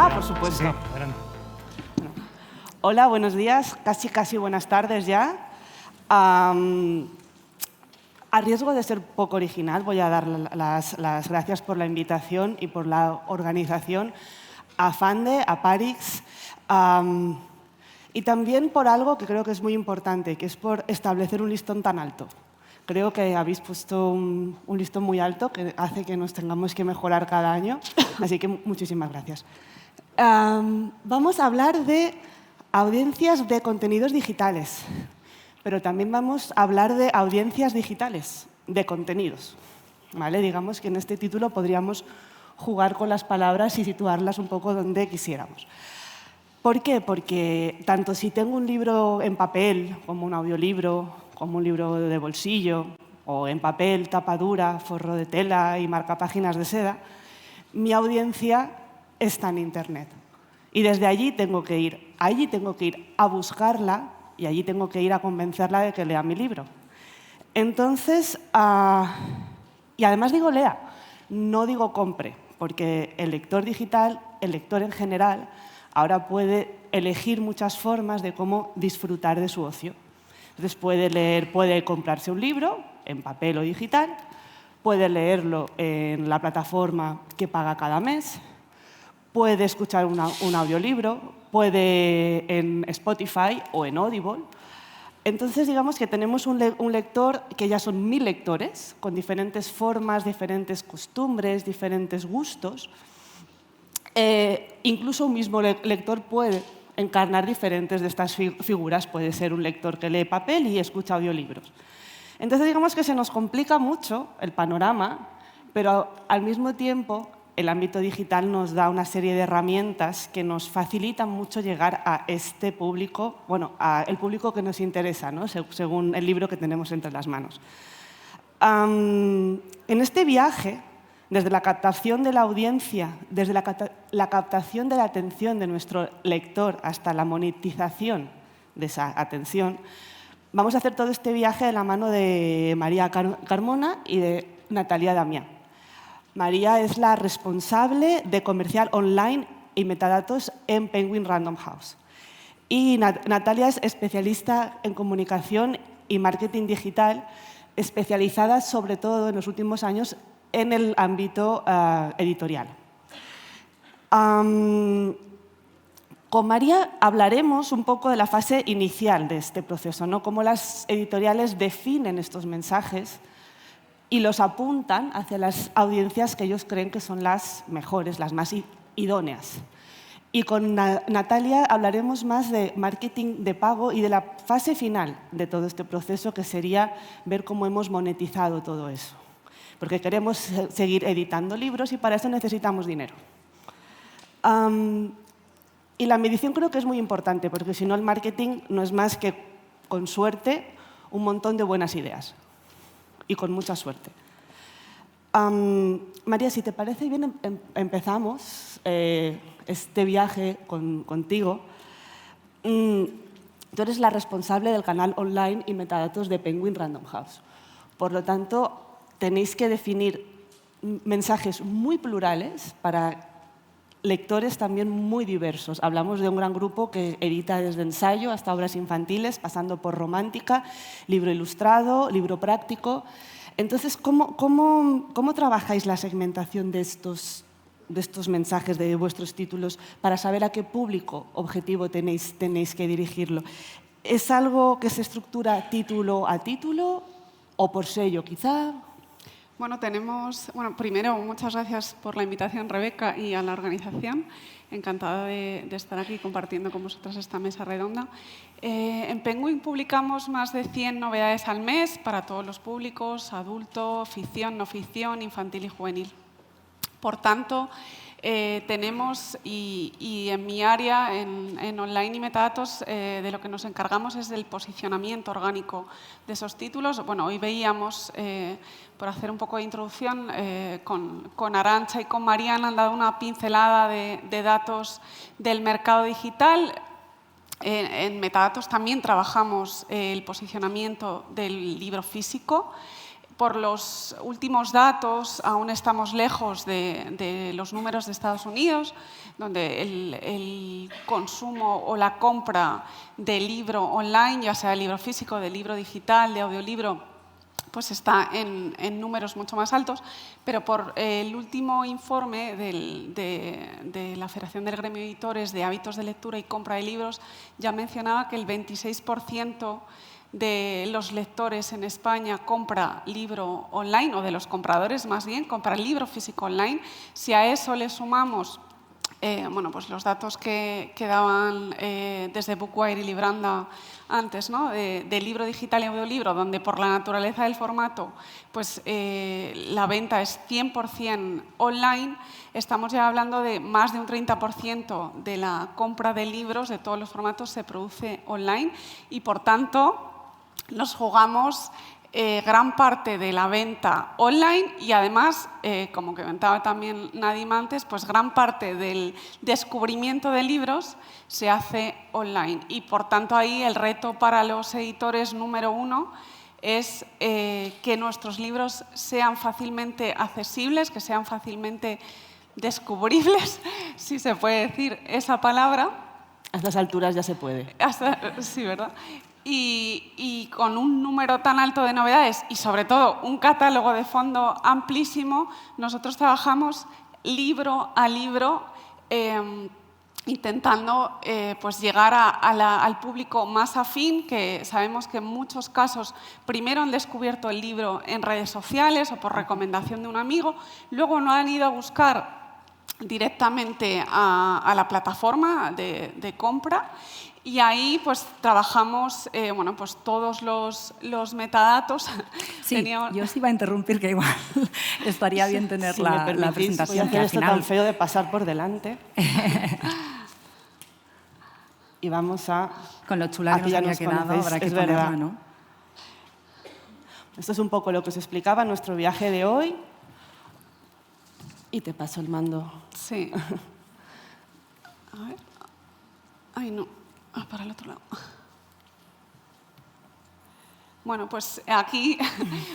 Por supuesto. Sí, adelante. Hola, buenos días, casi buenas tardes ya. A riesgo de ser poco original, voy a dar las gracias por la invitación y por la organización a FANDE, a Parix, y también por algo que creo que es muy importante, que es por establecer un listón tan alto. Creo que habéis puesto un listón muy alto que hace que nos tengamos que mejorar cada año, así que muchísimas gracias. Vamos a hablar de audiencias de contenidos digitales, pero también vamos a hablar de audiencias digitales, de contenidos. ¿Vale? Digamos que en este título podríamos jugar con las palabras y situarlas un poco donde quisiéramos. ¿Por qué? Porque tanto si tengo un libro en papel, como un audiolibro, como un libro de bolsillo, o en papel, tapa dura, forro de tela y marcapáginas de seda, mi audiencia está en Internet. Y desde allí tengo que ir a buscarla y allí tengo que ir a convencerla de que lea mi libro. Entonces, y además digo lea, no digo compre, porque el lector digital, el lector en general, ahora puede elegir muchas formas de cómo disfrutar de su ocio. Entonces puede comprarse un libro en papel o digital, puede leerlo en la plataforma que paga cada mes, puede escuchar un audiolibro, puede en Spotify o en Audible. Entonces, digamos que tenemos un lector que ya son 1000 lectores, con diferentes formas, diferentes costumbres, diferentes gustos. Incluso un mismo lector puede encarnar diferentes de estas figuras. Puede ser un lector que lee papel y escucha audiolibros. Entonces, digamos que se nos complica mucho el panorama, pero al mismo tiempo el ámbito digital nos da una serie de herramientas que nos facilitan mucho llegar a este público, bueno, al público que nos interesa, ¿no? Según el libro que tenemos entre las manos. En este viaje, desde la captación de la audiencia, desde la captación de la atención de nuestro lector hasta la monetización de esa atención, vamos a hacer todo este viaje de la mano de María Carmona y de Natalia Damián. María es la responsable de comercial online y metadatos en Penguin Random House. Y Natalia es especialista en comunicación y marketing digital, especializada sobre todo en los últimos años en el ámbito editorial. Con María hablaremos un poco de la fase inicial de este proceso, ¿no? Cómo las editoriales definen estos mensajes y los apuntan hacia las audiencias que ellos creen que son las mejores, las más idóneas. Y con Natalia hablaremos más de marketing de pago y de la fase final de todo este proceso, que sería ver cómo hemos monetizado todo eso. Porque queremos seguir editando libros y para eso necesitamos dinero. Y la medición creo que es muy importante, porque si no el marketing no es más que, con suerte, un montón de buenas ideas. Y con mucha suerte. María, si te parece bien, empezamos este viaje contigo. Tú eres la responsable del canal online y metadatos de Penguin Random House. Por lo tanto, tenéis que definir mensajes muy plurales para lectores también muy diversos. Hablamos de un gran grupo que edita desde ensayo hasta obras infantiles, pasando por romántica, libro ilustrado, libro práctico. Entonces, ¿cómo trabajáis la segmentación de estos mensajes, de vuestros títulos, para saber a qué público objetivo tenéis que dirigirlo? ¿Es algo que se estructura título a título o por sello, quizá? Bueno, primero, muchas gracias por la invitación, Rebeca, y a la organización. Encantada de estar aquí compartiendo con vosotras esta mesa redonda. En Penguin publicamos más de 100 novedades al mes para todos los públicos, adulto, ficción, no ficción, infantil y juvenil. Por tanto, tenemos, y en mi área, en online y metadatos, de lo que nos encargamos es del posicionamiento orgánico de esos títulos. Bueno, hoy veíamos, por hacer un poco de introducción, con Arantxa y con Mariana han dado una pincelada de datos del mercado digital. En metadatos también trabajamos el posicionamiento del libro físico. por los últimos datos, aún estamos lejos de los números de Estados Unidos, donde el consumo o la compra de libro online, ya sea de libro físico, de libro digital, de audiolibro, pues está en números mucho más altos, pero por el último informe de la Federación del Gremio de Editores de Hábitos de Lectura y Compra de Libros, ya mencionaba que el 26% de los lectores en España compra libro online, o de los compradores más bien, compra libro físico online. Si a eso le sumamos bueno, pues los datos que daban desde Bookwire y Libranda antes, ¿no? de libro digital y audiolibro, donde por la naturaleza del formato pues, la venta es 100% online, estamos ya hablando de más de un 30% de la compra de libros de todos los formatos se produce online y, por tanto, nos jugamos gran parte de la venta online y, además, como comentaba también Nadim antes, pues gran parte del descubrimiento de libros se hace online. Y, por tanto, ahí el reto para los editores número uno es que nuestros libros sean fácilmente accesibles, que sean fácilmente descubribles, si se puede decir esa palabra. A estas alturas ya se puede. Sí, ¿verdad? Y con un número tan alto de novedades y, sobre todo, un catálogo de fondo amplísimo, nosotros trabajamos libro a libro intentando pues llegar al público más afín, que sabemos que en muchos casos primero han descubierto el libro en redes sociales o por recomendación de un amigo, luego no han ido a buscar directamente a la plataforma de compra. Y ahí pues trabajamos bueno, pues todos los metadatos. Sí, yo os iba a interrumpir, que igual estaría bien tener si la presentación. Voy a hacer al esto final... tan feo de pasar por delante. Y vamos a... Con lo chula que nos había quedado, habrá que ponerla, ¿no? Esto es un poco lo que os explicaba, nuestro viaje de hoy. Y te paso el mando. Sí. A ver. Ay, no. Para el otro lado. Bueno, pues aquí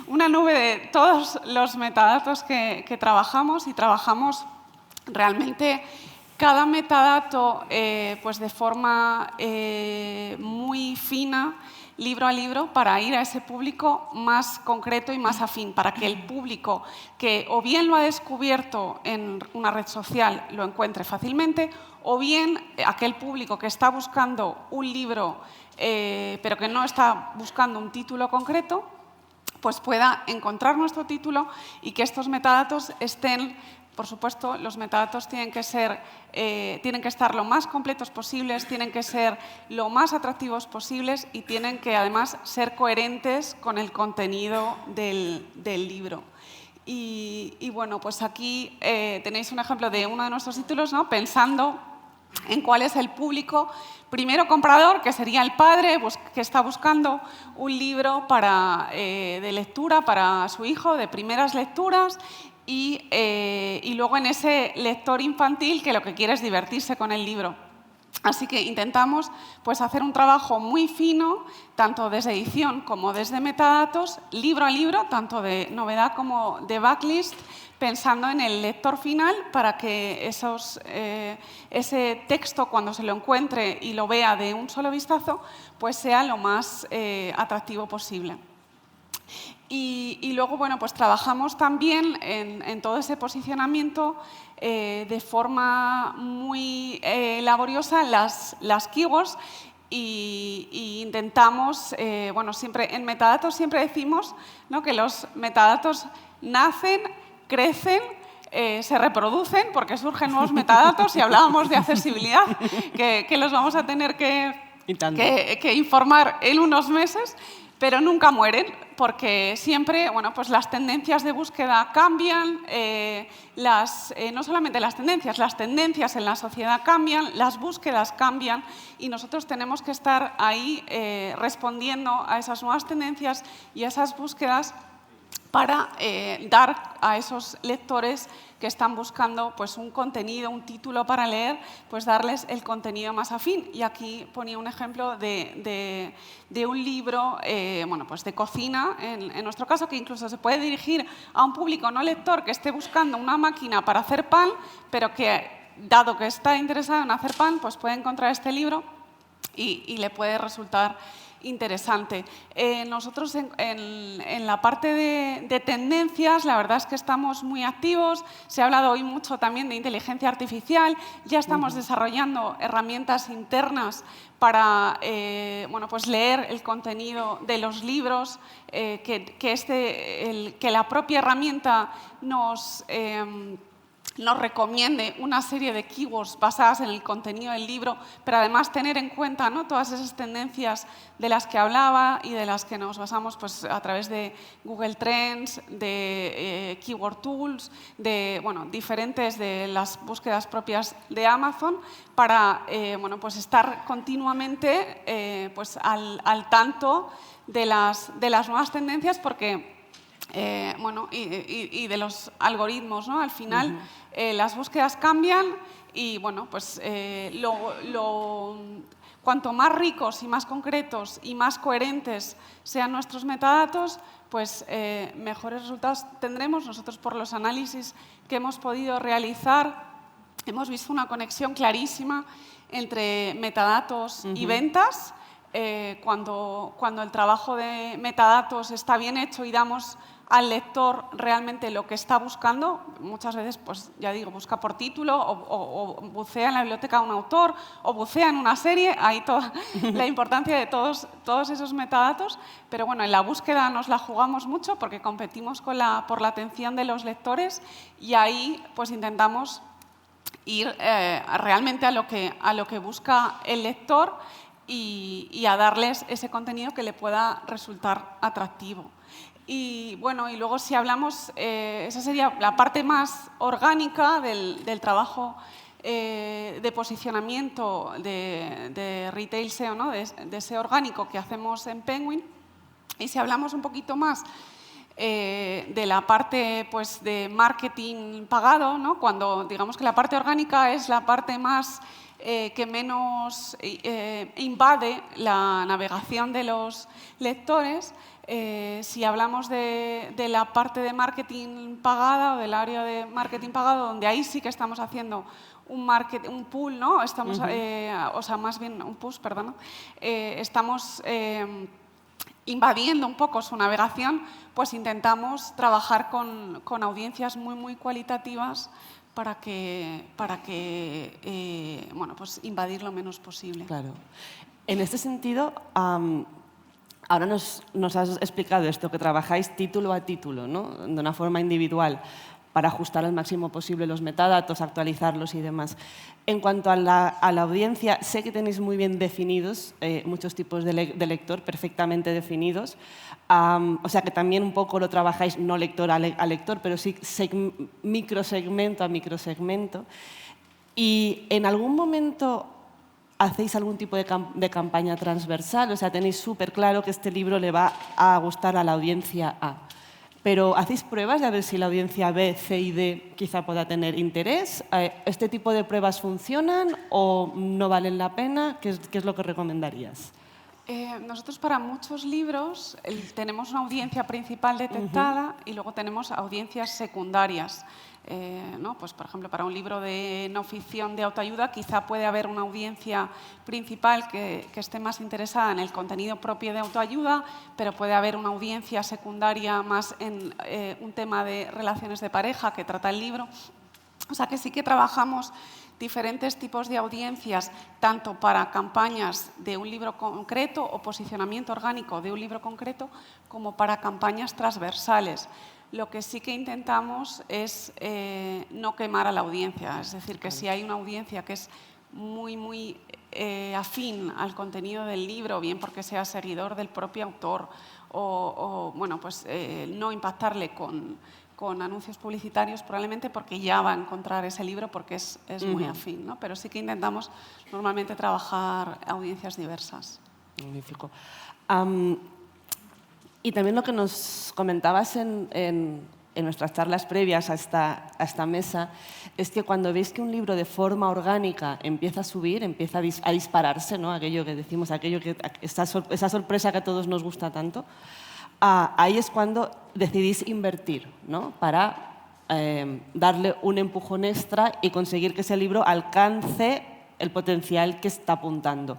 una nube de todos los metadatos que trabajamos, y trabajamos realmente cada metadato pues de forma muy fina, libro a libro, para ir a ese público más concreto y más afín, para que el público que o bien lo ha descubierto en una red social lo encuentre fácilmente, o bien aquel público que está buscando un libro pero que no está buscando un título concreto, pues pueda encontrar nuestro título y que estos metadatos estén. Por supuesto, los metadatos tienen que estar lo más completos posibles, tienen que ser lo más atractivos posibles y tienen que, además, ser coherentes con el contenido del libro. Y bueno, pues aquí tenéis un ejemplo de uno de nuestros títulos, ¿no? Pensando en cuál es el público primero comprador, que sería el padre que está buscando un libro de lectura para su hijo, de primeras lecturas. Y luego en ese lector infantil que lo que quiere es divertirse con el libro. Así que intentamos pues, hacer un trabajo muy fino, tanto desde edición como desde metadatos, libro a libro, tanto de novedad como de backlist, pensando en el lector final para que ese texto, cuando se lo encuentre y lo vea de un solo vistazo, pues sea lo más atractivo posible. Y luego, bueno, pues trabajamos también en todo ese posicionamiento de forma muy laboriosa las keywords y intentamos, bueno, siempre en metadatos siempre decimos, ¿no?, que los metadatos nacen, crecen, se reproducen porque surgen nuevos metadatos y hablábamos de accesibilidad, que los vamos a tener que informar en unos meses. Pero nunca mueren, porque siempre, bueno, pues las tendencias de búsqueda cambian, no solamente las tendencias en la sociedad cambian, las búsquedas cambian y nosotros tenemos que estar ahí respondiendo a esas nuevas tendencias y a esas búsquedas para dar a esos lectores que están buscando pues, un contenido, un título para leer, pues darles el contenido más afín. Y aquí ponía un ejemplo de un libro bueno, pues de cocina, en nuestro caso, que incluso se puede dirigir a un público no lector que esté buscando una máquina para hacer pan, pero que, dado que está interesado en hacer pan, pues puede encontrar este libro y le puede resultar interesante. Nosotros en la parte de tendencias, la verdad es que estamos muy activos. Se ha hablado hoy mucho también de inteligencia artificial. Ya estamos desarrollando herramientas internas para bueno, pues leer el contenido de los libros, que la propia herramienta nos recomiende una serie de keywords basadas en el contenido del libro, pero además tener en cuenta, ¿no?, todas esas tendencias de las que hablaba y de las que nos basamos pues, a través de Google Trends, de Keyword Tools, de bueno, diferentes de las búsquedas propias de Amazon, para bueno, pues estar continuamente pues, al tanto de las nuevas tendencias, porque bueno, y de los algoritmos, ¿no? Al final, las búsquedas cambian y, bueno, pues cuanto más ricos y más concretos y más coherentes sean nuestros metadatos, pues mejores resultados tendremos. Nosotros, por los análisis que hemos podido realizar, hemos visto una conexión clarísima entre metadatos y ventas. Cuando el trabajo de metadatos está bien hecho y damos al lector realmente lo que está buscando, muchas veces, pues ya digo, busca por título o bucea en la biblioteca de un autor o bucea en una serie, ahí toda la importancia de todos esos metadatos, pero bueno, en la búsqueda nos la jugamos mucho porque competimos por la atención de los lectores y ahí pues intentamos ir realmente a lo que busca el lector y a darles ese contenido que le pueda resultar atractivo. Y bueno, y luego si hablamos, esa sería la parte más orgánica del trabajo de posicionamiento de retail SEO, ¿no?, de SEO orgánico que hacemos en Penguin. Y si hablamos un poquito más de la parte pues, de marketing pagado, ¿no?, cuando digamos que la parte orgánica es la parte más que menos invade la navegación de los lectores. Si hablamos de la parte de marketing pagada o del área de marketing pagado, donde ahí sí que estamos haciendo un pull, ¿no? Estamos, o sea, más bien un push, perdón. Estamos invadiendo un poco su navegación, pues intentamos trabajar con audiencias muy cualitativas para que bueno, pues invadir lo menos posible. Claro. En este sentido, ahora nos has explicado esto, que trabajáis título a título, ¿no?, de una forma individual, para ajustar al máximo posible los metadatos, actualizarlos y demás. En cuanto a la audiencia, sé que tenéis muy bien definidos muchos tipos de lector, perfectamente definidos. O sea que también un poco lo trabajáis no lector a lector, pero sí microsegmento a microsegmento. Y en algún momento hacéis algún tipo de campaña transversal, o sea, tenéis súper claro que este libro le va a gustar a la audiencia A. Pero ¿hacéis pruebas de a ver si la audiencia B, C y D quizá pueda tener interés? ¿Este tipo de pruebas funcionan o no valen la pena? ¿Qué es lo que recomendarías? Nosotros para muchos libros tenemos una audiencia principal detectada y luego tenemos audiencias secundarias. ¿No? Pues, por ejemplo, para un libro de no ficción de autoayuda quizá puede haber una audiencia principal que esté más interesada en el contenido propio de autoayuda, pero puede haber una audiencia secundaria más en un tema de relaciones de pareja que trata el libro. O sea que sí que trabajamos diferentes tipos de audiencias, tanto para campañas de un libro concreto o posicionamiento orgánico de un libro concreto, como para campañas transversales. Lo que sí que intentamos es no quemar a la audiencia, es decir, que si hay una audiencia que es muy afín al contenido del libro, bien porque sea seguidor del propio autor o bueno, pues no impactarle con anuncios publicitarios, probablemente porque ya va a encontrar ese libro porque es muy afín, ¿no? Pero sí que intentamos normalmente trabajar audiencias diversas. Magnífico. Y también lo que nos comentabas en nuestras charlas previas a esta mesa es que cuando veis que un libro de forma orgánica empieza a subir, empieza a dispararse, ¿no? Aquello que decimos, esa sorpresa que a todos nos gusta tanto, ahí es cuando decidís invertir, ¿no? Para darle un empujón extra y conseguir que ese libro alcance el potencial que está apuntando.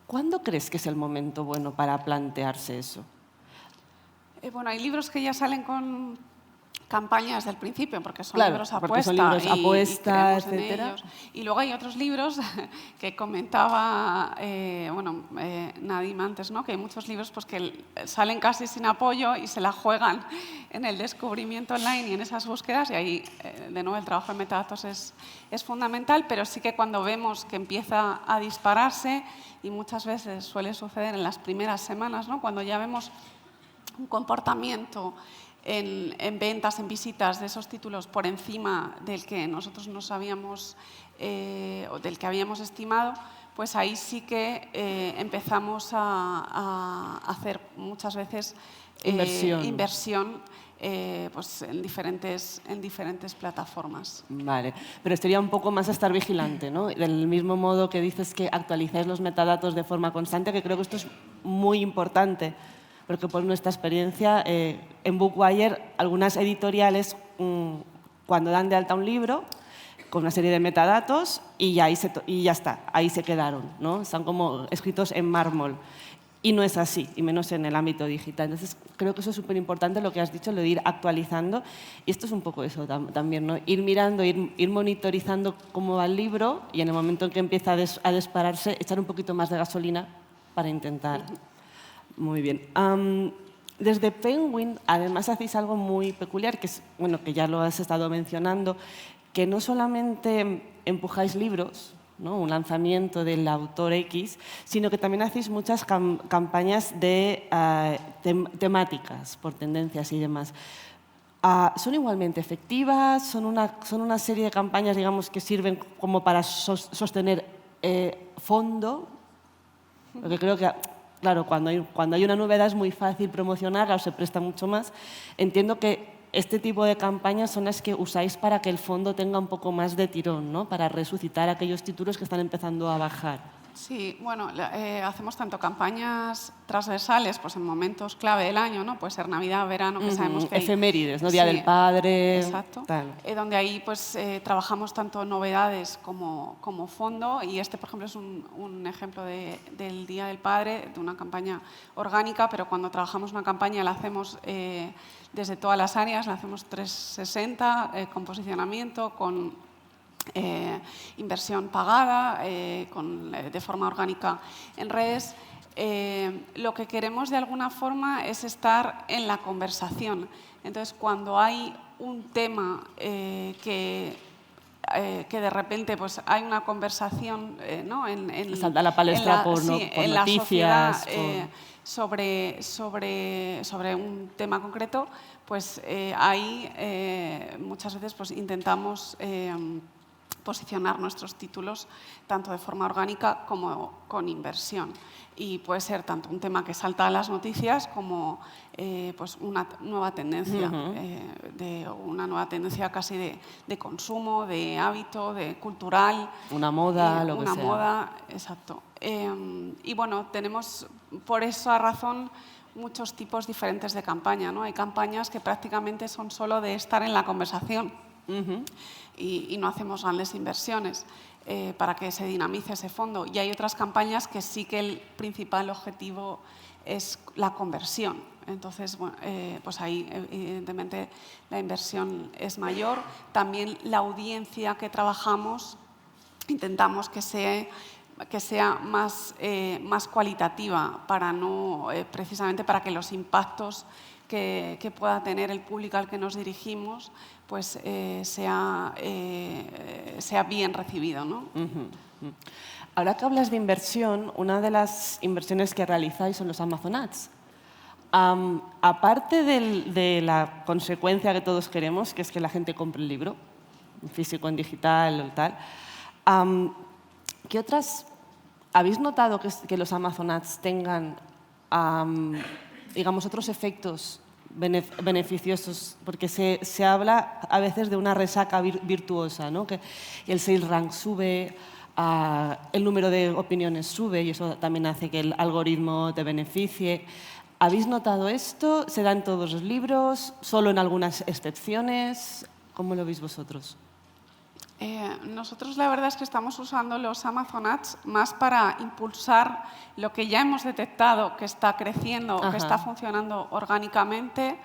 ¿Cuándo crees que es el momento bueno para plantearse eso? Bueno, hay libros que ya salen con campañas del principio, porque son Claro, libros porque apuesta, son libros apuesta, y creemos en etcétera. ellos. Y luego hay otros libros que comentaba Nadim antes, ¿no? Que hay muchos libros pues, que salen casi sin apoyo y se la juegan en el descubrimiento online y en esas búsquedas, y ahí, de nuevo, el trabajo de metadatos es fundamental, pero sí que cuando vemos que empieza a dispararse, y muchas veces suele suceder en las primeras semanas, ¿no? Cuando ya vemos un comportamiento en ventas, en visitas de esos títulos por encima del que nosotros nos habíamos o del que habíamos estimado, pues ahí sí que empezamos a hacer muchas veces inversión pues en diferentes plataformas. Vale, pero sería un poco más estar vigilante, ¿no? Del mismo modo que dices que actualizáis los metadatos de forma constante, que creo que esto es muy importante, porque por nuestra experiencia en Bookwire, algunas editoriales cuando dan de alta un libro con una serie de metadatos y ya está, ahí se quedaron, ¿no? Están como escritos en mármol. Y no es así, y menos en el ámbito digital. Entonces, creo que eso es súper importante lo que has dicho, lo de ir actualizando. Y esto es un poco eso también, ¿no? Ir mirando, ir monitorizando cómo va el libro y en el momento en que empieza a dispararse, echar un poquito más de gasolina para intentar. Muy bien. Desde Penguin, además, hacéis algo muy peculiar, que es, bueno, que ya lo has estado mencionando, que no solamente empujáis libros, ¿no? Un lanzamiento del autor X, sino que también hacéis muchas campañas de temáticas, por tendencias y demás. ¿Son igualmente efectivas? ¿Son una serie de campañas, digamos, que sirven como para sostener fondo? Porque creo que, claro, cuando hay una novedad es muy fácil promocionarla o se presta mucho más. Entiendo que este tipo de campañas son las que usáis para que el fondo tenga un poco más de tirón, ¿no? Para resucitar aquellos títulos que están empezando a bajar. Sí, bueno, hacemos tanto campañas transversales, pues en momentos clave del año, ¿no? Puede ser Navidad, verano, que sabemos que hay... Efemérides, ¿no? Día del Padre... Exacto. Donde ahí pues trabajamos tanto novedades como fondo, y este, por ejemplo, es un ejemplo del Día del Padre, de una campaña orgánica, pero cuando trabajamos una campaña la hacemos desde todas las áreas, la hacemos 360, con posicionamiento, con inversión pagada, de forma orgánica en redes. Lo que queremos de alguna forma es estar en la conversación. Entonces, cuando hay un tema que de repente pues, hay una conversación ¿no? Salta a la palestra por noticias, la sociedad sobre un tema concreto, pues ahí muchas veces pues, intentamos posicionar nuestros títulos tanto de forma orgánica como con inversión. Y puede ser tanto un tema que salta a las noticias como pues una nueva tendencia, una nueva tendencia casi de consumo, de hábito, de cultural. Una moda, lo que sea. Una moda, exacto. Y bueno, tenemos por esa razón muchos tipos diferentes de campaña, ¿no? Hay campañas que prácticamente son solo de estar en la conversación. Y no hacemos grandes inversiones para que se dinamice ese fondo. Y hay otras campañas que sí que el principal objetivo es la conversión. Entonces, bueno, pues ahí evidentemente la inversión es mayor. También la audiencia que trabajamos intentamos que sea más cualitativa, para precisamente para que los impactos que pueda tener el público al que nos dirigimos pues sea bien recibido, ¿no? Ahora que hablas de inversión, una de las inversiones que realizáis son los Amazon Ads. Aparte de la consecuencia que todos queremos, que es que la gente compre el libro, en físico, en digital o tal, ¿qué otras? ¿Habéis notado que los Amazon Ads tengan digamos, otros efectos beneficiosos, porque se habla a veces de una resaca virtuosa, ¿no? Que el sales rank sube, el número de opiniones sube y eso también hace que el algoritmo te beneficie. ¿Habéis notado esto? ¿Se da en todos los libros? ¿Solo en algunas excepciones? ¿Cómo lo veis vosotros? Nosotros la verdad es que estamos usando los Amazon Ads más para impulsar lo que ya hemos detectado que está creciendo, que está funcionando orgánicamente,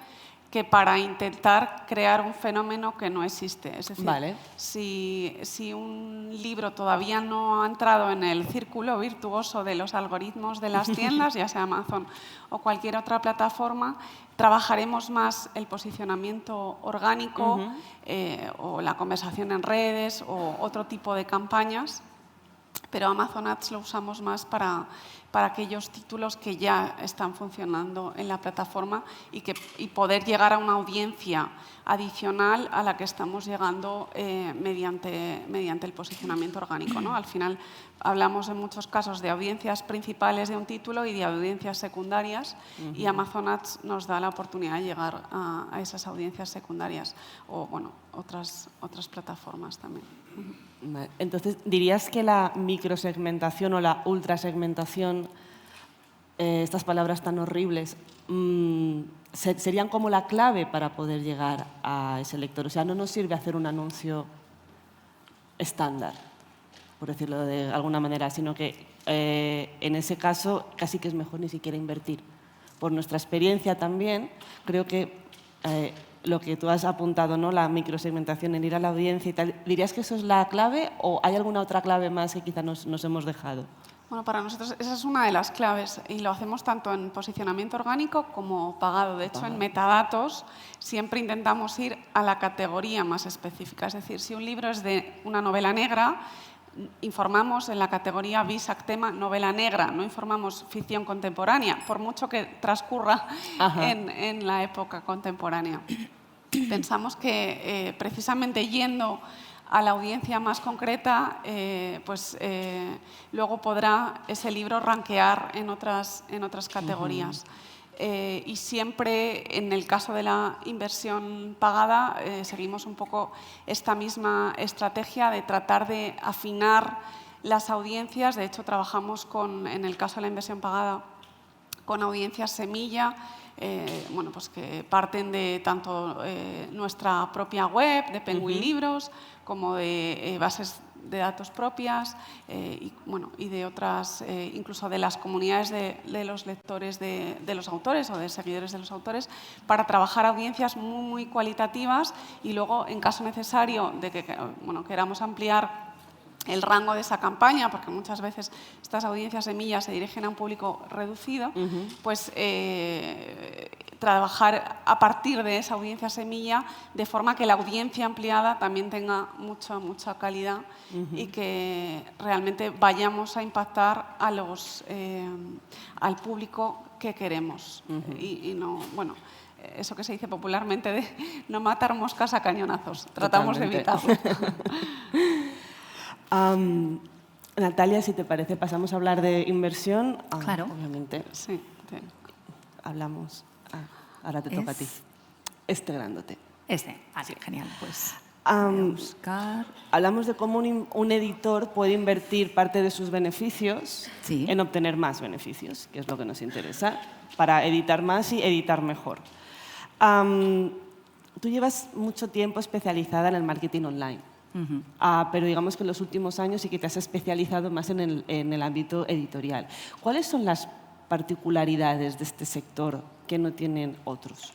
que para intentar crear un fenómeno que no existe. Es decir, si un libro todavía no ha entrado en el círculo virtuoso de los algoritmos de las tiendas, ya sea Amazon o cualquier otra plataforma, trabajaremos más el posicionamiento orgánico o la conversación en redes o otro tipo de campañas, pero Amazon Ads lo usamos más para aquellos títulos que ya están funcionando en la plataforma y poder llegar a una audiencia adicional a la que estamos llegando mediante el posicionamiento orgánico, ¿no? Al final hablamos en muchos casos de audiencias principales de un título y de audiencias secundarias y Amazon Ads nos da la oportunidad de llegar a esas audiencias secundarias o bueno, otras plataformas también. Entonces, ¿dirías que la microsegmentación o la ultrasegmentación, estas palabras tan horribles, serían como la clave para poder llegar a ese lector? O sea, no nos sirve hacer un anuncio estándar, por decirlo de alguna manera, sino que en ese caso casi que es mejor ni siquiera invertir. Por nuestra experiencia también, creo que lo que tú has apuntado, ¿no? La microsegmentación, en ir a la audiencia y tal, ¿dirías que eso es la clave o hay alguna otra clave más que quizá nos hemos dejado? Bueno, para nosotros esa es una de las claves y lo hacemos tanto en posicionamiento orgánico como pagado. De hecho, en metadatos siempre intentamos ir a la categoría más específica. Es decir, si un libro es de una novela negra, informamos en la categoría BISAC tema novela negra, no informamos ficción contemporánea, por mucho que transcurra en la época contemporánea. Pensamos que precisamente yendo a la audiencia más concreta, luego podrá ese libro rankear en otras categorías. Y siempre, en el caso de la inversión pagada, seguimos un poco esta misma estrategia de tratar de afinar las audiencias. De hecho, trabajamos en el caso de la inversión pagada con audiencias semilla, que parten de tanto nuestra propia web, de Penguin Libros, como de bases de datos propias y de otras, incluso de las comunidades de los lectores de los autores o de seguidores de los autores, para trabajar audiencias muy, muy cualitativas y luego, en caso necesario de que queramos ampliar el rango de esa campaña, porque muchas veces estas audiencias semillas se dirigen a un público reducido, pues trabajar a partir de esa audiencia semilla de forma que la audiencia ampliada también tenga mucha calidad y que realmente vayamos a impactar al público que queremos y no, eso que se dice popularmente de no matar moscas a cañonazos. Tratamos de evitarlo. Natalia, si te parece, pasamos a hablar de inversión. Claro. Obviamente. Sí. Hablamos. Ahora te toca a ti. Grandote. Vale, genial. Pues a buscar. Hablamos de cómo un editor puede invertir parte de sus beneficios en obtener más beneficios, que es lo que nos interesa, para editar más y editar mejor. Tú llevas mucho tiempo especializada en el marketing online. Pero digamos que en los últimos años sí que te has especializado más en el ámbito editorial. ¿Cuáles son las particularidades de este sector que no tienen otros?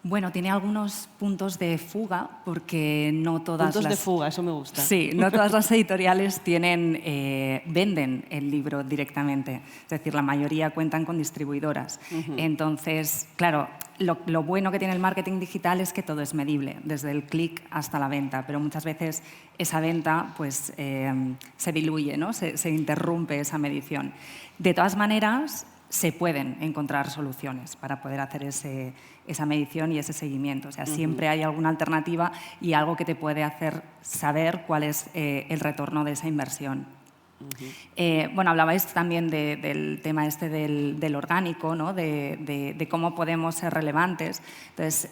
Bueno, tiene algunos puntos de fuga porque no todas puntos de fuga, eso me gusta. Sí, no todas las editoriales venden el libro directamente. Es decir, la mayoría cuentan con distribuidoras. Entonces, claro, lo bueno que tiene el marketing digital es que todo es medible, desde el clic hasta la venta, pero muchas veces esa venta pues, se diluye, ¿no? Se interrumpe esa medición. De todas maneras, se pueden encontrar soluciones para poder hacer esa medición y ese seguimiento. O sea, siempre hay alguna alternativa y algo que te puede hacer saber cuál es el retorno de esa inversión. Bueno, hablabais también del tema este del orgánico, ¿no? de cómo podemos ser relevantes. Entonces,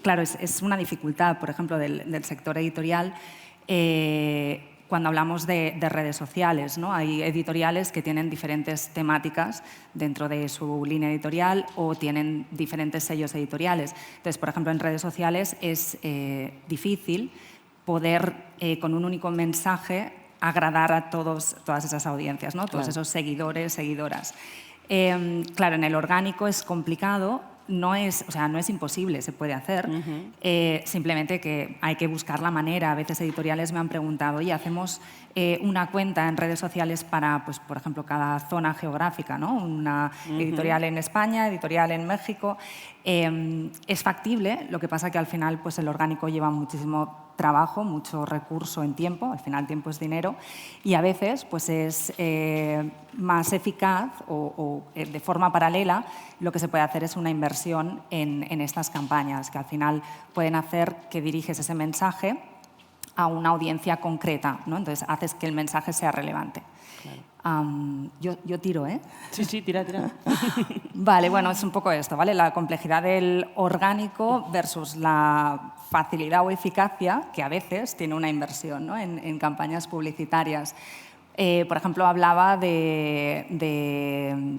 claro, es una dificultad, por ejemplo, del sector editorial cuando hablamos de redes sociales, ¿no? Hay editoriales que tienen diferentes temáticas dentro de su línea editorial o tienen diferentes sellos editoriales. Entonces, por ejemplo, en redes sociales es difícil poder, con un único mensaje, agradar a todas esas audiencias, ¿no? Todos esos seguidores, seguidoras. Claro, en el orgánico es complicado. No es imposible, se puede hacer, simplemente que hay que buscar la manera. A veces editoriales me han preguntado, oye, hacemos una cuenta en redes sociales para, pues, por ejemplo, cada zona geográfica, ¿no? Una editorial en España, editorial en México. Es factible, lo que pasa que al final pues, el orgánico lleva muchísimo trabajo, mucho recurso en tiempo, al final tiempo es dinero, y a veces pues, es más eficaz o de forma paralela lo que se puede hacer es una inversión en estas campañas, que al final pueden hacer que diriges ese mensaje a una audiencia concreta, ¿no? Entonces haces que el mensaje sea relevante. Claro. Yo tiro, ¿eh? Sí, tira. Vale, bueno, es un poco esto, ¿vale? La complejidad del orgánico versus la facilidad o eficacia, que a veces tiene una inversión, ¿no? en campañas publicitarias. Por ejemplo, hablaba de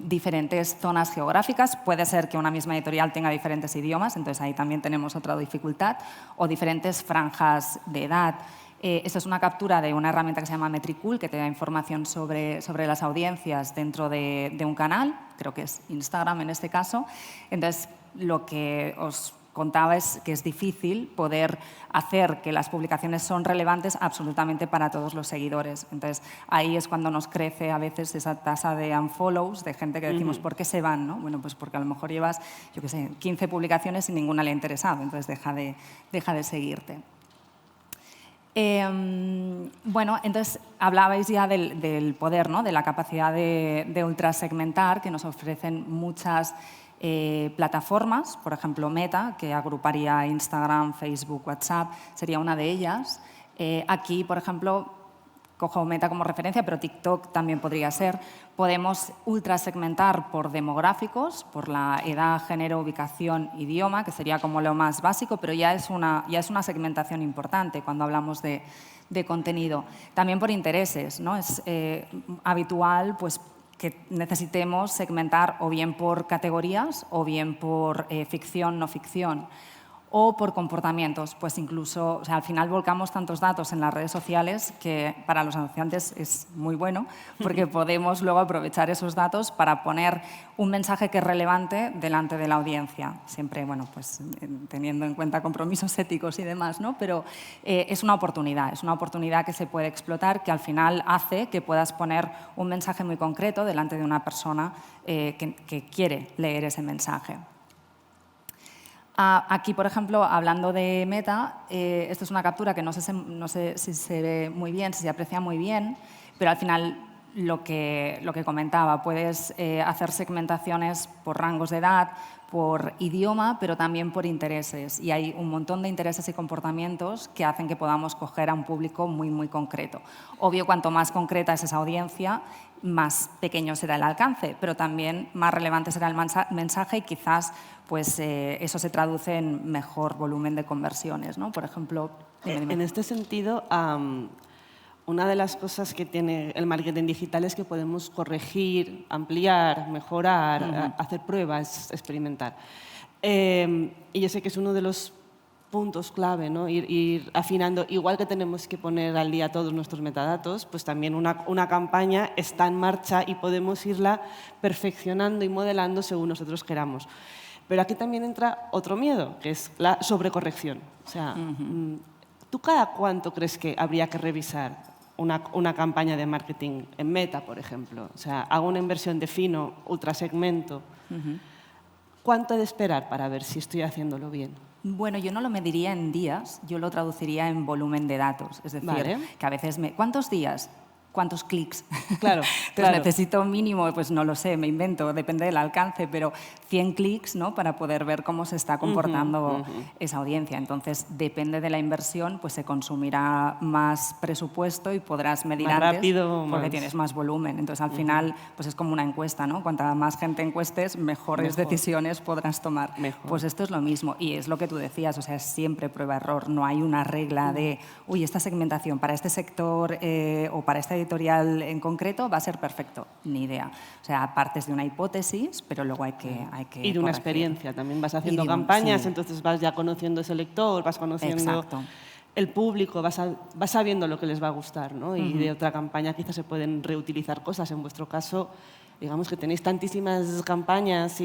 diferentes zonas geográficas. Puede ser que una misma editorial tenga diferentes idiomas, entonces ahí también tenemos otra dificultad, o diferentes franjas de edad. Esto es una captura de una herramienta que se llama Metricool, que te da información sobre las audiencias dentro de un canal, creo que es Instagram en este caso. Entonces, lo que os contaba es que es difícil poder hacer que las publicaciones son relevantes absolutamente para todos los seguidores. Entonces, ahí es cuando nos crece a veces esa tasa de unfollows, de gente que decimos, ¿por qué se van? ¿No? Bueno, pues porque a lo mejor llevas, yo qué sé, 15 publicaciones y ninguna le ha interesado, entonces deja de seguirte. Bueno, entonces hablabais ya del poder, ¿no? De la capacidad de ultrasegmentar que nos ofrecen muchas plataformas, por ejemplo Meta, que agruparía Instagram, Facebook, WhatsApp, sería una de ellas. Aquí, por ejemplo, cojo Meta como referencia, pero TikTok también podría ser. Podemos ultrasegmentar por demográficos, por la edad, género, ubicación, idioma, que sería como lo más básico, pero ya es una segmentación importante cuando hablamos de contenido. También por intereses, ¿no? Es habitual pues, que necesitemos segmentar o bien por categorías o bien por ficción, no ficción, o por comportamientos. Pues incluso, o sea, al final volcamos tantos datos en las redes sociales que para los anunciantes es muy bueno porque podemos luego aprovechar esos datos para poner un mensaje que es relevante delante de la audiencia. Siempre, bueno, pues teniendo en cuenta compromisos éticos y demás, ¿no? Pero es una oportunidad que se puede explotar, que al final hace que puedas poner un mensaje muy concreto delante de una persona que quiere leer ese mensaje. Aquí, por ejemplo, hablando de Meta, esto es una captura que no sé si se ve muy bien, si se aprecia muy bien, pero al final lo que comentaba, puedes hacer segmentaciones por rangos de edad, por idioma, pero también por intereses. Y hay un montón de intereses y comportamientos que hacen que podamos coger a un público muy, muy concreto. Obvio, cuanto más concreta es esa audiencia, más pequeño será el alcance, pero también más relevante será el mensaje y quizás pues, eso se traduce en mejor volumen de conversiones, ¿no? Por ejemplo, en este sentido, una de las cosas que tiene el marketing digital es que podemos corregir, ampliar, mejorar, hacer pruebas, experimentar. Y yo sé que es uno de los puntos clave, ¿no? Ir afinando. Igual que tenemos que poner al día todos nuestros metadatos, pues también una campaña está en marcha y podemos irla perfeccionando y modelando según nosotros queramos. Pero aquí también entra otro miedo, que es la sobrecorrección. O sea, ¿tú cada cuánto crees que habría que revisar una campaña de marketing en Meta, por ejemplo? O sea, hago una inversión de fino, ultrasegmento. ¿Cuánto he de esperar para ver si estoy haciéndolo bien? Bueno, yo no lo mediría en días, yo lo traduciría en volumen de datos. Es decir, que a veces ¿cuántos días? cuántos clics. Claro, Entonces claro. necesito mínimo, pues no lo sé, me invento, depende del alcance, pero 100 clics, ¿no? Para poder ver cómo se está comportando esa audiencia. Entonces, depende de la inversión, pues se consumirá más presupuesto y podrás medir Más antes rápido, porque más. tienes más volumen. Entonces, al final, pues es como una encuesta, ¿no? Cuanta más gente encuestes, mejores Mejor. decisiones podrás tomar. Mejor. Pues esto es lo mismo y es lo que tú decías, o sea, es siempre prueba-error. No hay una regla de, uy, esta segmentación para este sector o para esta editorial en concreto va a ser perfecto. Ni idea. O sea, partes de una hipótesis, pero luego hay que Y de una corregir. experiencia. También vas haciendo Y de campañas, sí. entonces vas ya conociendo ese lector, vas conociendo Exacto. el público, vas sabiendo lo que les va a gustar, ¿no? Y de otra campaña quizás se pueden reutilizar cosas. En vuestro caso, digamos que tenéis tantísimas campañas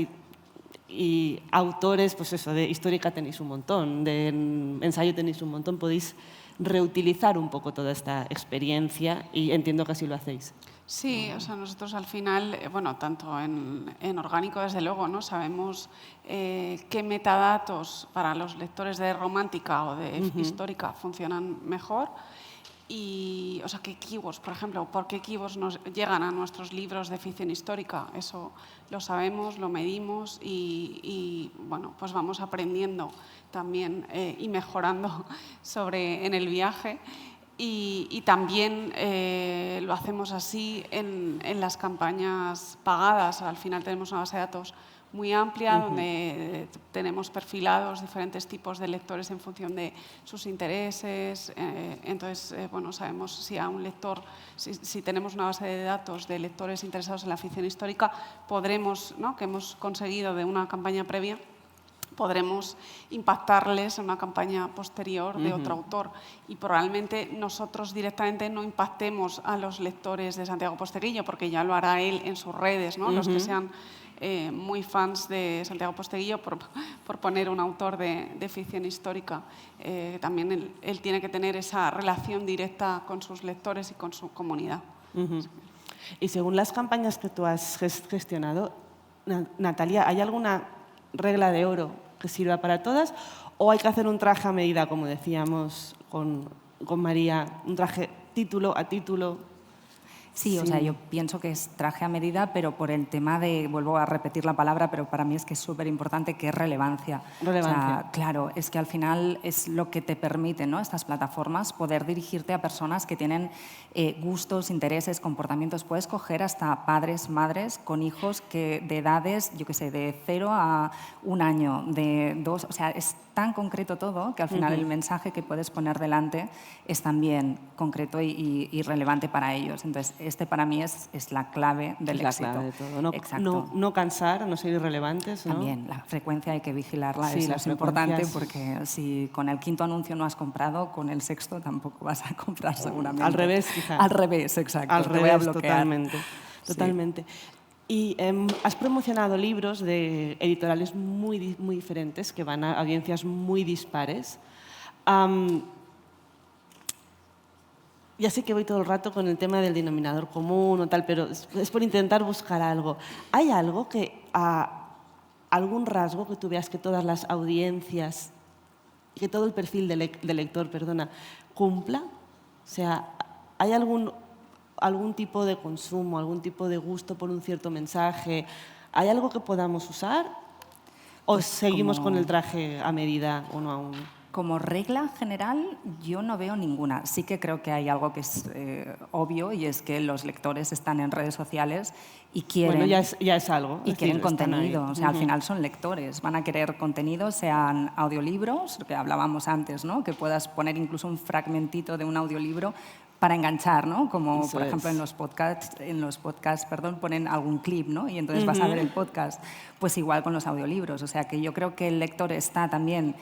y autores, pues eso, de histórica tenéis un montón, de ensayo tenéis un montón, podéis reutilizar un poco toda esta experiencia y entiendo que así lo hacéis. Sí, o sea, nosotros al final, bueno, tanto en orgánico desde luego, ¿no? Sabemos qué metadatos para los lectores de romántica o de histórica funcionan mejor y, o sea, qué keywords, por ejemplo, por qué keywords nos llegan a nuestros libros de ficción histórica. Eso lo sabemos, lo medimos y bueno, pues vamos aprendiendo también y mejorando en el viaje. Y también lo hacemos así en las campañas pagadas. Al final tenemos una base de datos muy amplia donde tenemos perfilados diferentes tipos de lectores en función de sus intereses. Entonces, bueno, sabemos si a un lector, si tenemos una base de datos de lectores interesados en la ficción histórica, podremos, ¿no? Que hemos conseguido de una campaña previa, podremos impactarles en una campaña posterior de otro autor y probablemente nosotros directamente no impactemos a los lectores de Santiago Posteguillo porque ya lo hará él en sus redes, ¿no? Los que sean muy fans de Santiago Posteguillo, por poner un autor de ficción histórica. También él tiene que tener esa relación directa con sus lectores y con su comunidad. Y según las campañas que tú has gestionado, Natalia, ¿hay alguna regla de oro que sirva para todas o hay que hacer un traje a medida, como decíamos con María, un traje título a título? Sí, o sea, yo pienso que es traje a medida, pero por el tema de, vuelvo a repetir la palabra, pero para mí es que es súper importante, que es relevancia. Relevancia. O sea, claro, es que al final es lo que te permiten, ¿no? Estas plataformas, poder dirigirte a personas que tienen gustos, intereses, comportamientos. Puedes coger hasta padres, madres con hijos que de edades, yo qué sé, de 0 a 1 año, de 2, o sea, es tan concreto todo que al final el mensaje que puedes poner delante es también concreto y relevante para ellos. Entonces, este para mí es la clave del éxito. La clave de todo. No, exacto. No cansar, no ser irrelevantes, ¿no? También, la frecuencia hay que vigilarla, Sí, eso las es importante frecuencias. porque si con el 5.º anuncio no has comprado, con el 6.º tampoco vas a comprar seguramente. Al revés, quizá. Al revés, exacto. Al Te voy a revés, bloquear. totalmente. Sí. Totalmente. Y has promocionado libros de editoriales muy diferentes, que van a audiencias muy dispares. Ya sé que voy todo el rato con el tema del denominador común o tal, pero es por intentar buscar algo. ¿Hay algo algún rasgo que tú veas que todas las audiencias, que todo el perfil del lector, cumpla? O sea, ¿hay algún tipo de consumo, algún tipo de gusto por un cierto mensaje? ¿Hay algo que podamos usar? ¿O Pues seguimos con el traje a medida uno a uno? Como regla general, yo no veo ninguna. Sí que creo que hay algo que es obvio y es que los lectores están en redes sociales y quieren, bueno, ya es algo. y quieren contenido. Ahí. O sea, al final son lectores. Van a querer contenido, sean audiolibros, lo que hablábamos antes, ¿no? Que puedas poner incluso un fragmentito de un audiolibro para enganchar, ¿no? Como Eso por ejemplo es. en los podcasts, ponen algún clip, ¿no? Y entonces vas a ver el podcast. Pues igual con los audiolibros. O sea, que yo creo que el lector está también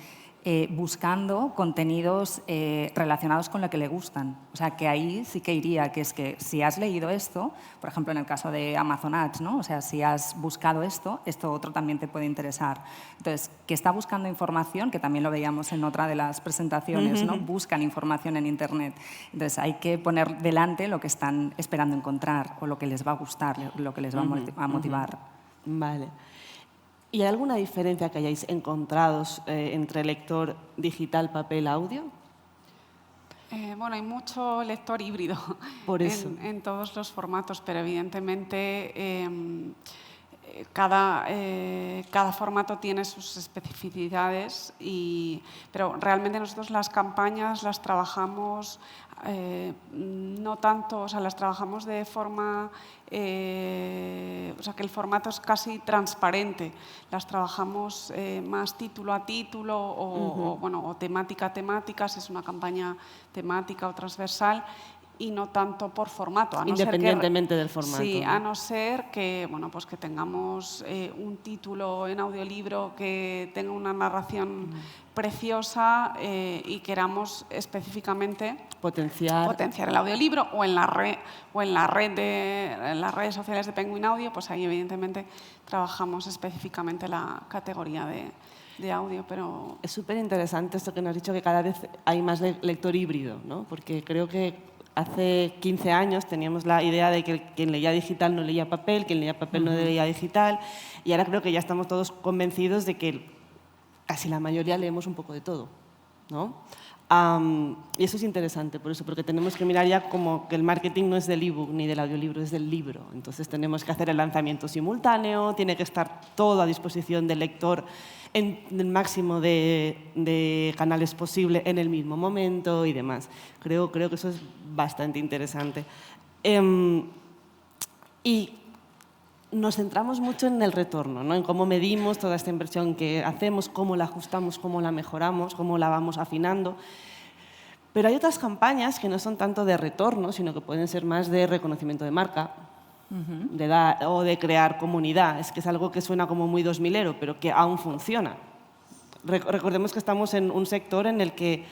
buscando contenidos relacionados con lo que le gustan. O sea, que ahí sí que iría, que es que si has leído esto, por ejemplo, en el caso de Amazon Ads, ¿no? O sea, si has buscado esto otro también te puede interesar. Entonces, que está buscando información, que también lo veíamos en otra de las presentaciones, ¿no? Buscan información en Internet. Entonces, hay que poner delante lo que están esperando encontrar o lo que les va a gustar, lo que les va a motivar. Vale. ¿Y hay alguna diferencia que hayáis encontrado entre lector digital, papel, audio? Bueno, hay mucho lector híbrido Por eso. en todos los formatos, pero evidentemente cada formato tiene sus especificidades, pero realmente nosotros las campañas las trabajamos no tanto, o sea, las trabajamos de forma, o sea, que el formato es casi transparente. Las trabajamos más título a título o temática a temática, si es una campaña temática o transversal, y no tanto por formato. Independientemente del formato. Sí, a no ser que, bueno, pues que tengamos un título en audiolibro que tenga una narración preciosa y queramos específicamente potenciar el audiolibro o en las redes sociales de Penguin Audio, pues ahí evidentemente trabajamos específicamente la categoría de audio, pero... Es súper interesante esto que nos has dicho, que cada vez hay más lector híbrido, ¿no? Porque creo que hace 15 años teníamos la idea de que quien leía digital no leía papel, quien leía papel no leía digital, y ahora creo que ya estamos todos convencidos de que casi la mayoría leemos un poco de todo, ¿no? Y eso es interesante, por eso, porque tenemos que mirar ya como que el marketing no es del ebook ni del audiolibro, es del libro. Entonces tenemos que hacer el lanzamiento simultáneo, tiene que estar todo a disposición del lector en el máximo de canales posible en el mismo momento y demás. Creo que eso es bastante interesante. Y nos centramos mucho en el retorno, ¿no? En cómo medimos toda esta inversión que hacemos, cómo la ajustamos, cómo la mejoramos, cómo la vamos afinando. Pero hay otras campañas que no son tanto de retorno, sino que pueden ser más de reconocimiento de marca, o de crear comunidad. Es que es algo que suena como muy 2000ero, pero que aún funciona. Recordemos que estamos en un sector en el que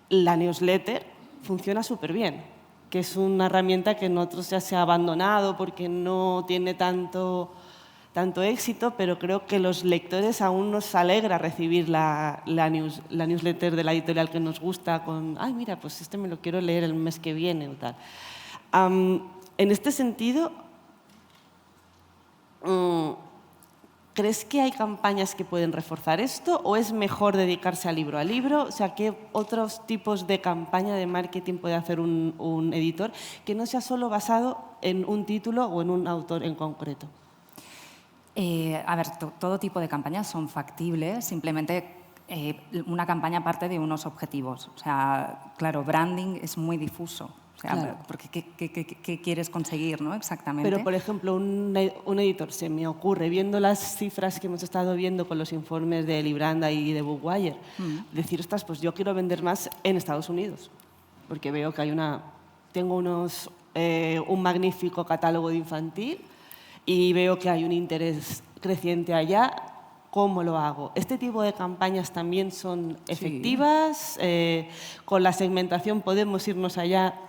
la newsletter funciona súper bien, que es una herramienta que en otros ya se ha abandonado porque no tiene tanto éxito, pero creo que los lectores aún nos alegra recibir la newsletter de la editorial que nos gusta con, ay, mira, pues este me lo quiero leer el mes que viene o tal. En este sentido, ¿crees que hay campañas que pueden reforzar esto o es mejor dedicarse al libro? O sea, ¿qué otros tipos de campaña de marketing puede hacer un editor que no sea solo basado en un título o en un autor en concreto? A ver, todo tipo de campañas son factibles, simplemente una campaña parte de unos objetivos. O sea, claro, branding es muy difuso. O sea, claro. Porque ¿qué quieres conseguir, ¿no? Exactamente. Pero, por ejemplo, un editor, se me ocurre, viendo las cifras que hemos estado viendo con los informes de Libranda y de Bookwire, decir, ostras, pues yo quiero vender más en Estados Unidos, porque veo que tengo un magnífico catálogo de infantil y veo que hay un interés creciente allá. ¿Cómo lo hago? ¿Este tipo de campañas también son efectivas? Sí. ¿Con la segmentación podemos irnos allá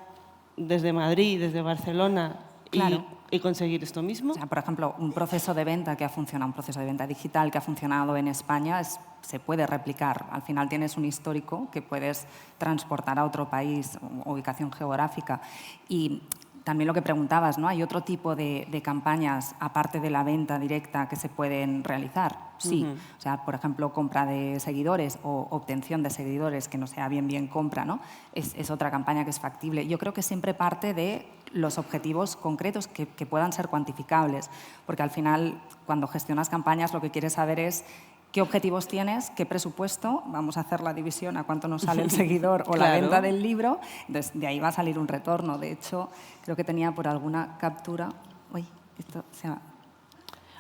desde Madrid, desde Barcelona, claro, y conseguir esto mismo? O sea, por ejemplo, un proceso de venta un proceso de venta digital que ha funcionado en España se puede replicar. Al final tienes un histórico que puedes transportar a otro país, ubicación geográfica. Y también lo que preguntabas, ¿no? ¿Hay otro tipo de campañas, aparte de la venta directa, que se pueden realizar? Sí. O sea, por ejemplo, compra de seguidores o obtención de seguidores, que no sea bien compra, ¿no? Es otra campaña que es factible. Yo creo que siempre parte de los objetivos concretos que puedan ser cuantificables, porque al final, cuando gestionas campañas, lo que quieres saber es qué objetivos tienes, qué presupuesto, vamos a hacer la división a cuánto nos sale el seguidor o la venta del libro, entonces de ahí va a salir un retorno. De hecho, creo que tenía por alguna captura... Uy, esto se va.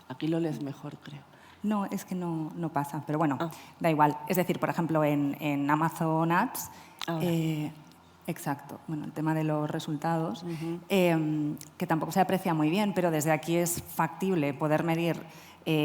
Aquí lo lees mejor, creo. No, es que no pasa, pero bueno, da igual. Es decir, por ejemplo, en Amazon Ads... Exacto, bueno, el tema de los resultados, que tampoco se aprecia muy bien, pero desde aquí es factible poder medir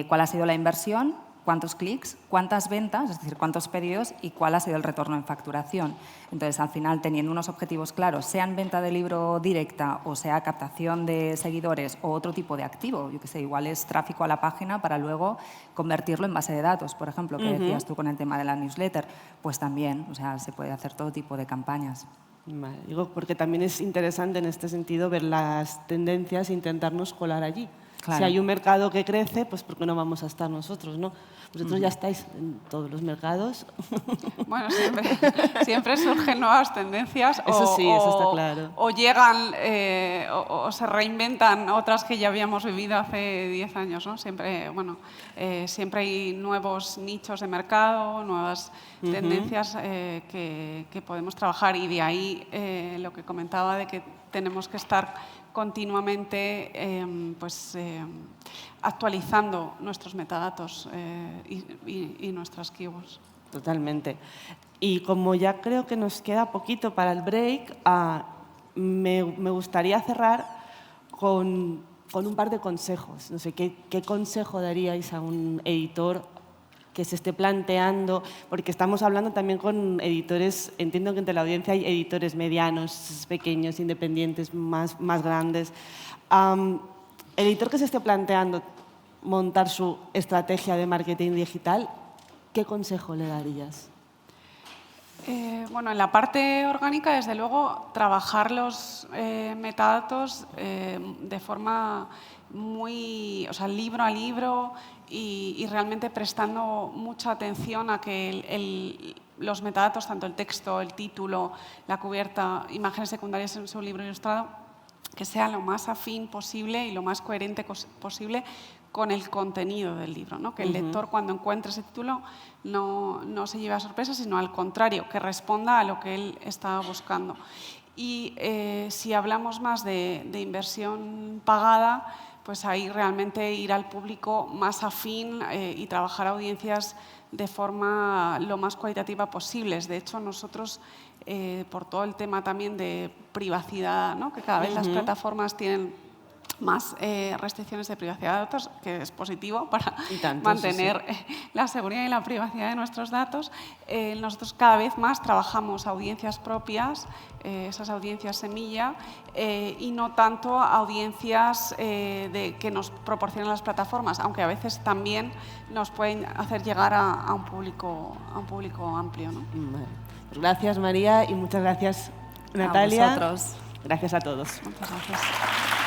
cuál ha sido la inversión, cuántos clics, cuántas ventas, es decir, cuántos pedidos y cuál ha sido el retorno en facturación. Entonces, al final, teniendo unos objetivos claros, sean venta de libro directa o sea captación de seguidores o otro tipo de activo, yo qué sé, igual es tráfico a la página para luego convertirlo en base de datos, por ejemplo, que decías tú con el tema de la newsletter, pues también, o sea, se puede hacer todo tipo de campañas. Vale, digo, porque también es interesante en este sentido ver las tendencias e intentarnos colar allí. Claro. Si hay un mercado que crece, pues ¿por qué no vamos a estar nosotros, no? Vosotros ya estáis en todos los mercados. Bueno, siempre surgen nuevas tendencias Eso sí, eso está claro. o llegan o se reinventan otras que ya habíamos vivido hace 10 años, ¿no? Siempre, siempre hay nuevos nichos de mercado, nuevas tendencias que podemos trabajar, y de ahí lo que comentaba de que tenemos que estar continuamente actualizando nuestros metadatos y nuestras keywords. Totalmente. Y como ya creo que nos queda poquito para el break, me gustaría cerrar con un par de consejos. No sé, ¿qué consejo daríais a un editor que se esté planteando? Porque estamos hablando también con editores, entiendo que entre la audiencia hay editores medianos, pequeños, independientes, más grandes. El editor que se esté planteando montar su estrategia de marketing digital, ¿qué consejo le darías? En la parte orgánica, desde luego, trabajar los metadatos de forma muy, libro a libro, y realmente prestando mucha atención a que los metadatos, tanto el texto, el título, la cubierta, imágenes secundarias en su libro ilustrado, que sea lo más afín posible y lo más coherente posible con el contenido del libro, ¿no? Que el lector, cuando encuentre ese título, no se lleve a sorpresa, sino al contrario, que responda a lo que él estaba buscando. Y si hablamos más de inversión pagada, pues ahí realmente ir al público más afín y trabajar audiencias de forma lo más cualitativa posibles. De hecho, nosotros, por todo el tema también de privacidad, ¿no? Que cada vez las plataformas tienen más restricciones de privacidad de datos, que es positivo para mantener la seguridad y la privacidad de nuestros datos. Nosotros cada vez más trabajamos audiencias propias, esas audiencias semilla, y no tanto audiencias que nos proporcionan las plataformas, aunque a veces también nos pueden hacer llegar a un público amplio, ¿no? Vale. Pues gracias, María, y muchas gracias, Natalia. A vosotros. Gracias a todos. Muchas gracias.